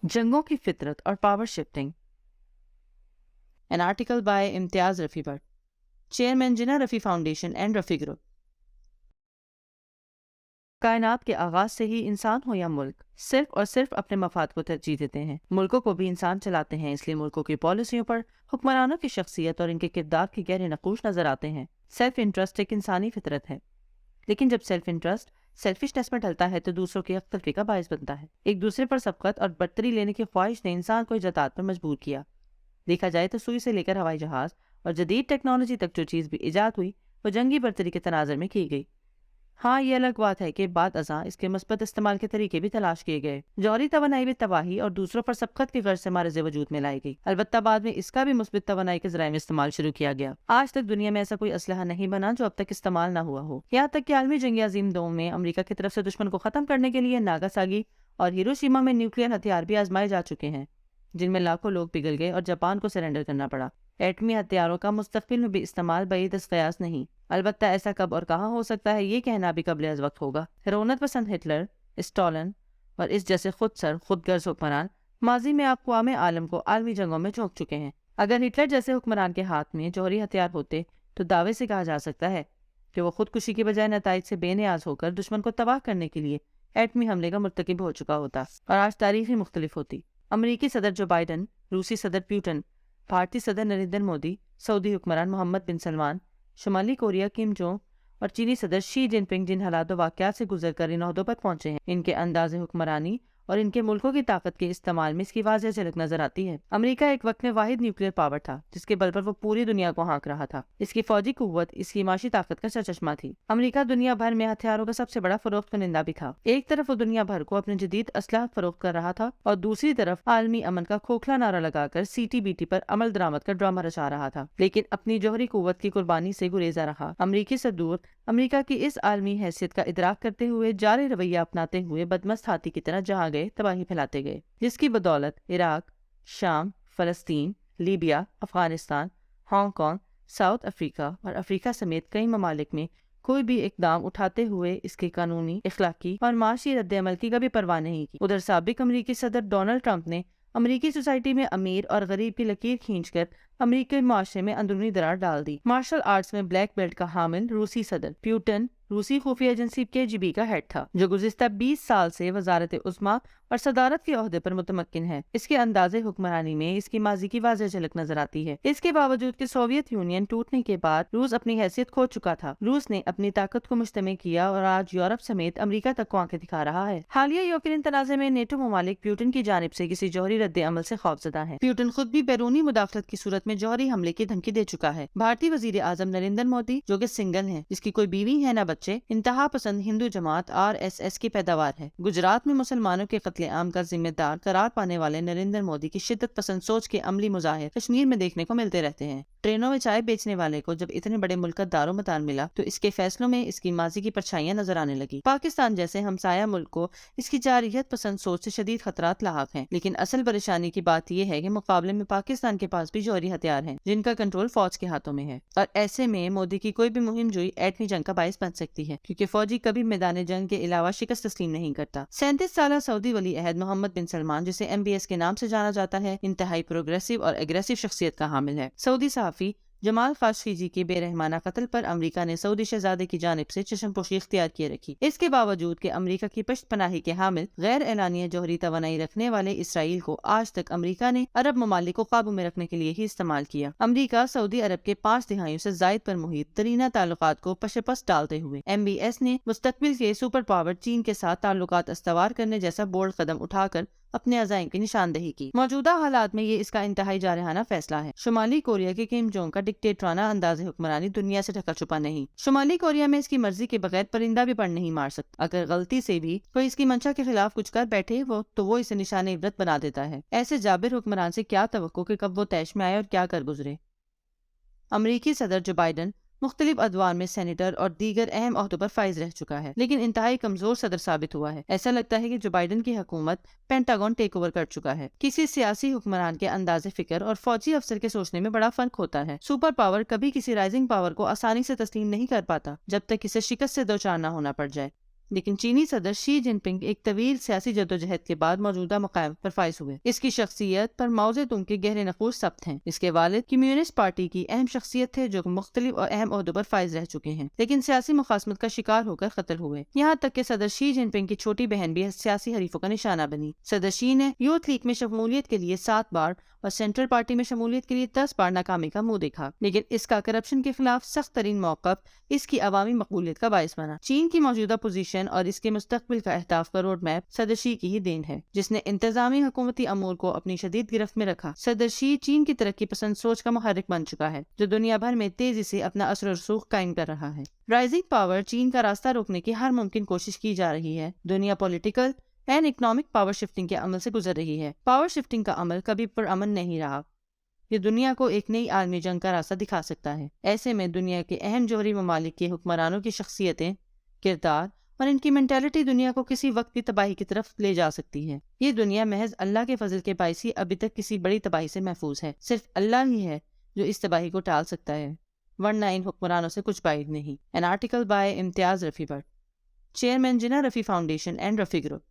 جنگوں کی فطرت اور power shifting. An article by Imtiaz Rafi but, chairman Jinnah Rafi foundation and Rafi group. کائنات کے آغاز سے ہی انسان ہو یا ملک صرف اور صرف اپنے مفاد کو ترجیح دیتے ہیں. ملکوں کو بھی انسان چلاتے ہیں, اس لیے ملکوں کی پالیسیوں پر حکمرانوں کی شخصیت اور ان کے کردار کے گہرے نقوش نظر آتے ہیں. سیلف انٹرسٹ ایک انسانی فطرت ہے, لیکن جب سیلف انٹرسٹ سیلفشنس میں ڈھلتا ہے تو دوسروں کی تلفی کا باعث بنتا ہے. ایک دوسرے پر سبقت اور برتری لینے کی خواہش نے انسان کو ایجادات پر مجبور کیا. دیکھا جائے تو سوئی سے لے کر ہوائی جہاز اور جدید ٹیکنالوجی تک جو چیز بھی ایجاد ہوئی وہ جنگی برتری کے تناظر میں کی گئی. ہاں, یہ الگ بات ہے کہ بعد ازاں اس کے مثبت استعمال کے طریقے بھی تلاش کیے گئے. جوہری توانائی بھی تباہی اور دوسروں پر سبقت کی غرض سے مارز وجود میں لائی گئی. البتہ بعد میں اس کا بھی مثبت توانائی کے ذرائع میں استعمال شروع کیا گیا. آج تک دنیا میں ایسا کوئی اسلحہ نہیں بنا جو اب تک استعمال نہ ہوا ہو. یہاں تک کہ عالمی جنگ عظیم دوم میں امریکہ کی طرف سے دشمن کو ختم کرنے کے لیے ناگاساکی اور ہیروشیما میں نیوکلیئر ہتھیار بھی آزمائے جا چکے ہیں, جن میں لاکھوں لوگ پگھل گئے اور جاپان کو سرنڈر کرنا پڑا. ایٹمی ہتھیاروں کا مستقبل میں بھی استعمال بعید از قیاس نہیں. البتہ ایسا کب اور کہاں ہو سکتا ہے یہ کہنا بھی قبل از وقت ہوگا. رونت پسند ہٹلر, اسٹالن اور اس جیسے خود غرض حکمران ماضی میں اقوام عالم کو عالمی جنگوں میں جھونک چکے ہیں. اگر ہٹلر جیسے حکمران کے ہاتھ میں جوہری ہتھیار ہوتے تو دعوے سے کہا جا سکتا ہے کہ وہ خودکشی کے بجائے نتائج سے بے نیاز ہو کر دشمن کو تباہ کرنے کے لیے ایٹمی حملے کا مرتکب ہو چکا ہوتا اور آج تاریخ ہی مختلف ہوتی. امریکی صدر جو بائیڈن, روسی صدر پیوٹن, بھارتی صدر نریندر مودی, سعودی حکمران محمد بن سلمان, شمالی کوریا کم جونگ اور چینی صدر شی جن پنگ جن حالات و واقعات سے گزر کر ان عہدوں پر پہنچے ہیں, ان کے انداز حکمرانی اور ان کے ملکوں کی طاقت کے استعمال میں اس کی واضح جھلک نظر آتی ہے. امریکہ ایک وقت میں واحد نیوکلیئر پاور تھا جس کے بل پر وہ پوری دنیا کو ہانک رہا تھا. اس کی فوجی قوت اس کی معاشی طاقت کا سرچشمہ تھی. امریکہ دنیا بھر میں ہتھیاروں کا سب سے بڑا فروخت کنندہ بھی تھا. ایک طرف وہ دنیا بھر کو اپنے جدید اسلحہ فروخت کر رہا تھا اور دوسری طرف عالمی امن کا کھوکھلا نعرہ لگا کر CTBT پر عمل درآمد کا ڈرامہ رچا رہا تھا, لیکن اپنی جوہری قوت کی قربانی سے گریزا رہا. امریکی صدور امریکہ کی اس عالمی حیثیت کا ادراک کرتے ہوئے جاری رویہ اپناتے ہوئے بدمست ہاتھی کی طرح جہاں گئے تباہی پھیلاتے گئے, جس کی بدولت عراق, شام, فلسطین, Libya, Afghanistan, Hong Kong, South Africa اور افریقہ سمیت کئی ممالک میں کوئی بھی اقدام اٹھاتے ہوئے اس کے قانونی, اخلاقی اور معاشی رد عمل کی کبھی پرواہ نہیں کی. ادھر سابق امریکی صدر ڈونلڈ ٹرمپ نے امریکی سوسائٹی میں امیر اور غریب کی لکیر کھینچ کر امریکی معاشرے میں اندرونی درار ڈال دی. مارشل آرٹس میں بلیک بیلٹ کا حامل روسی صدر پیوٹن روسی خفیہ ایجنسی KGB کا ہیڈ تھا, جو گزشتہ 20 سال سے وزارت عظمیٰ اور صدارت کے عہدے پر متمکن ہے. اس کے انداز حکمرانی میں اس کی ماضی کی واضح جھلک نظر آتی ہے. اس کے باوجود کہ سوویت یونین ٹوٹنے کے بعد روس اپنی حیثیت کھو چکا تھا, روس نے اپنی طاقت کو مجتمع کیا اور آج یورپ سمیت امریکہ تک کو آنکھیں دکھا رہا ہے. حالیہ یوکرین تنازع میں نیٹو ممالک پیوٹن کی جانب سے کسی جوہری رد عمل سے خوفزدہ ہیں. پیوٹن خود بھی بیرونی مداخلت کی صورت میں جوہری حملے کی دھمکی دے چکا ہے. بھارتی وزیر اعظم نریندر مودی, جو کہ سنگل ہیں, جس کی کوئی بیوی ہے نہ بچے, انتہا پسند ہندو جماعت RSS کی پیداوار ہے. گجرات میں مسلمانوں کے قتل عام کا ذمہ دار قرار پانے والے نریندر مودی کی شدت پسند سوچ کے عملی مظاہر کشمیر میں دیکھنے کو ملتے رہتے ہیں. ٹرینوں میں چائے بیچنے والے کو جب اتنے بڑے ملک کا دار و مدار ملا تو اس کے فیصلوں میں اس کی ماضی کی پرچھائیاں نظر آنے لگی. پاکستان جیسے ہمسایہ ملک کو اس کی جارحیت پسند سوچ سے شدید خطرات لاحق ہیں, لیکن اصل پریشانی کی بات یہ ہے کہ مقابلے میں پاکستان کے پاس بھی جوہری ہتھیار ہیں جن کا کنٹرول فوج کے ہاتھوں میں ہے, اور ایسے میں مودی کی کوئی بھی مہم جوئی ایٹمی جنگ کا باعث بن سکتی ہے, کیونکہ فوجی کبھی میدان جنگ کے علاوہ شکست تسلیم نہیں کرتا. 37 سالہ سعودی ولی عہد محمد بن سلمان, جسے MBS کے نام سے جانا جاتا ہے, انتہائی پروگریسو اور اگریسو شخصیت کا حامل ہے. سعودی صحافی جمال خاشقجی کے بے رحمانہ قتل پر امریکہ نے سعودی شہزادے کی جانب سے چشم پوشی اختیار کیے رکھی. اس کے باوجود کہ امریکہ کی پشت پناہی کے حامل غیر اعلانیہ جوہری توانائی رکھنے والے اسرائیل کو آج تک امریکہ نے عرب ممالک کو قابو میں رکھنے کے لیے ہی استعمال کیا. امریکہ سعودی عرب کے 5 دہائیوں سے زائد پر محیط ترینہ تعلقات کو پش پس ڈالتے ہوئے MBS نے مستقبل کے سپر پاور چین کے ساتھ تعلقات استوار کرنے جیسا بولڈ قدم اٹھا کر اپنے عزائم کی نشاندہی کی. موجودہ حالات میں یہ اس کا انتہائی جارحانہ فیصلہ ہے. شمالی کوریا کے کم جونگ کا ڈکٹیٹرانہ انداز حکمرانی دنیا سے ڈھکا چھپا نہیں. شمالی کوریا میں اس کی مرضی کے بغیر پرندہ بھی پر نہیں مار سکتا. اگر غلطی سے بھی کوئی اس کی منشا کے خلاف کچھ کر بیٹھے تو وہ اسے نشان عبرت بنا دیتا ہے. ایسے جابر حکمران سے کیا توقع کہ کب وہ طیش میں آئے اور کیا کر گزرے. امریکی صدر جو بائیڈن مختلف ادوار میں سینیٹر اور دیگر اہم عہدوں پر فائز رہ چکا ہے، لیکن انتہائی کمزور صدر ثابت ہوا ہے. ایسا لگتا ہے کہ جو بائیڈن کی حکومت پینٹاگون ٹیک اوور کر چکا ہے. کسی سیاسی حکمران کے انداز فکر اور فوجی افسر کے سوچنے میں بڑا فرق ہوتا ہے. سپر پاور کبھی کسی رائزنگ پاور کو آسانی سے تسلیم نہیں کر پاتا جب تک اسے شکست سے دوچار نہ ہونا پڑ جائے. لیکن چینی صدر شی جن پنگ ایک طویل سیاسی جدوجہد کے بعد موجودہ مقام پر فائز ہوئے۔ اس کی شخصیت پر ماؤ زیدونگ کے گہرے نقوش ثبت ہیں۔ اس کے والد کمیونسٹ پارٹی کی اہم شخصیت تھے جو مختلف اور اہم عہدوں پر فائز رہ چکے ہیں، لیکن سیاسی مخاصمت کا شکار ہو کر قتل ہوئے۔ یہاں تک کہ صدر شی جن پنگ کی چھوٹی بہن بھی سیاسی حریفوں کا نشانہ بنی۔ صدر شی نے یوتھ لیگ میں شمولیت کے لیے 7 بار اور سینٹرل پارٹی میں شمولیت کے لیے 10 بار ناکامی کا منہ دیکھا، لیکن اس کا کرپشن کے خلاف سخت ترین موقف اس کی عوامی مقبولیت کا باعث بنا۔ چین کی موجودہ پوزیشن اور اس کے مستقبل کا اہداف کا روڈ میپ صدر شی کی ہی دین ہے، جس نے انتظامی حکومتی امور کو اپنی شدید گرفت میں رکھا۔ صدر شی چین کی ترقی پسند سوچ کا محرک بن چکا ہے، جو دنیا بھر میں تیزی سے اپنا اثر و رسوخ قائم کر رہا ہے۔ رائزنگ پاور چین کا راستہ روکنے کی ہر ممکن کوشش کی جا رہی ہے۔ دنیا political and economic power shifting کے عمل سے گزر رہی ہے۔ پاور شفٹنگ کا عمل کبھی پرامن نہیں رہا۔ یہ دنیا کو ایک نئی عالمی جنگ کا راستہ دکھا سکتا ہے۔ ایسے میں دنیا کے اہم جوہری ممالک کے حکمرانوں کی شخصیتیں، کردار اور ان کی مینٹالٹی دنیا کو کسی وقت بھی تباہی کی طرف لے جا سکتی ہے۔ یہ دنیا محض اللہ کے فضل کے باعث ہی ابھی تک کسی بڑی تباہی سے محفوظ ہے۔ صرف اللہ ہی ہے جو اس تباہی کو ٹال سکتا ہے، ورنہ ان حکمرانوں سے کچھ بعید نہیں۔ An article by Imtiaz Rafi but, chairman Jinnah Rafi foundation and Rafi group.